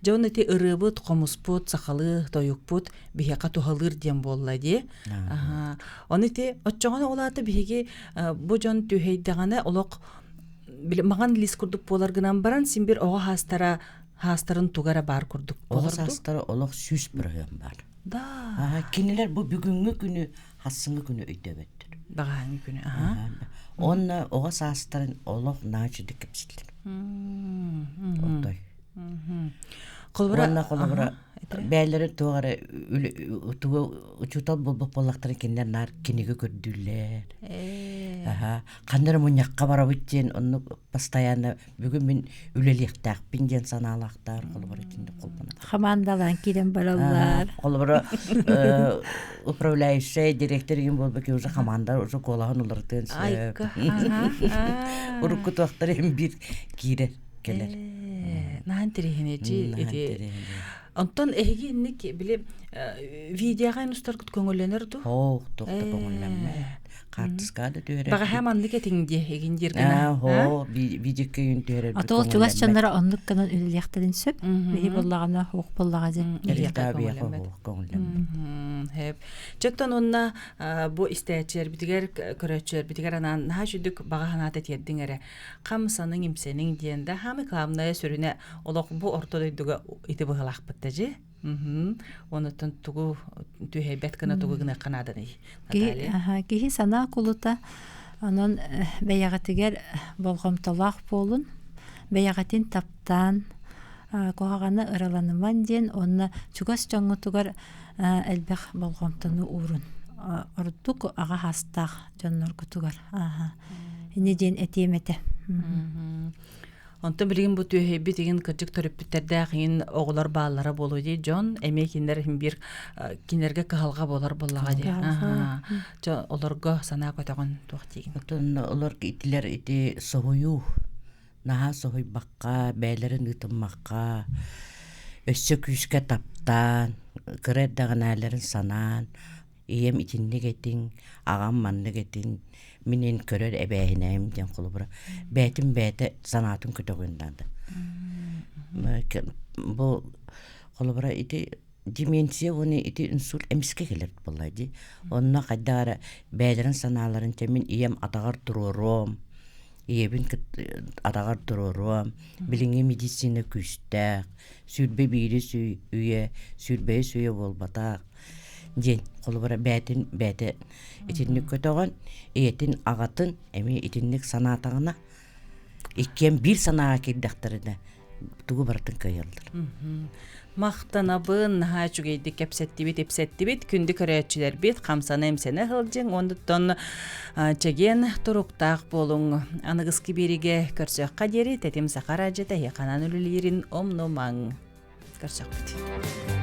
Жон эти ырыбыт, комуспут, сахалы, тоюкпут бихека тухалыр дем болла ди. Оны те отчогона олаты бихеге бу жон түһейдаганы олок маған лис курдук болар гынан баран син бир ого хастарын тугара бар курдук болар. Ого хастары олок сүз программ бар. Да. Кинелер бу бүгүнгү күнү хасыңгы күнү өйдөбөттүр. Багаңгы күнү. Онна ого хастарын олок наачыдык кепсилдер. Оттой. Колбара бәйләре тугары учутал болбоплактар киндер нар кинеге көрдүлләр. Кандыр муньякка барабытчен онны постоянно бүгүн мен үлеликтак пинден саналактар колбара кинде колбана. Хамандалан кирен баралар. Колбара управляющий директор ким болбеки уже хамандар уже колаган улартын. Айка. Урукут вактар эм бир кирер келер. Наан терехинечи эти Онтон эхигинник биле видеога инустар көңөллөнөрдү. Токто көңөллөнмө. картыска да төһөрөр. Бага һәм анны кетиңде эгиндер гына. Хо видикке юн төһөрөр. Атол чугас чаннара оннук канан үлелехтерин сөп. Бихи боллагана хук боллага же. Электабия көңүлөм. Хеп. Чөттөн онна бу истәчер битигер көрөчөр битигер анан ха жүдүк бага ханат этедиң эре. Камсаның имсенең диенде һәм кламная сүрүнә олок бу ортодойдуга ите быгылак битте. Онотон тугу түһәйбәт кына тугу гына канаданы. Кихи сана кулута анан бәягатигер болгомтолак болун. Бәягатын таптан когаганы ыраланыман ден онна чугас жоңгутугар элбэх болгомтону урун. Ордук ага хастах жоннор кутугар. Ине ден этемете. Онтон билген бу түһәйбит деген кырдык төрөпүттердә кыйын оглар баалары болу ди Джон эме киндер бир кинерге калга болар боллага ди. Жо олорго сана котогон туактыгын. Отон олор итилер ити сохую. Наха сохуй бакка, бәйләрен ытыммакка, өссө күскә таптан, кырет дагыналарын санан, ием итинне кетин, агам манны кетин, минен көрөр эбәһинәм ден кулубра. Бәтим бәте санатын көтөгөндәнде. Бу кулубра ити деменция уни ити инсульт эмиске келет булайды. Онна кадара бәйләрен саналарын темин ием атагар турурум. Иебин атагар турурум. Билинге медицина күстәк, сүрбе бири сүйе, сүрбе сүйе болбатак. Ден кулубара бәте итинник көтөгөн, иетин агатын эми итинник санатагына иккен бир санага кирдактырына тугу бартын кыйылдыр. Мактанабын ха чугейди кепсеттибит күндү көрөчүлөр бит камсаны эмсене хылжың ондуттон чеген туруктак болуң аныгыски бириге көрсөк кадери тетим сакара жете яканан үлүлерин омномаң көрсөк бит.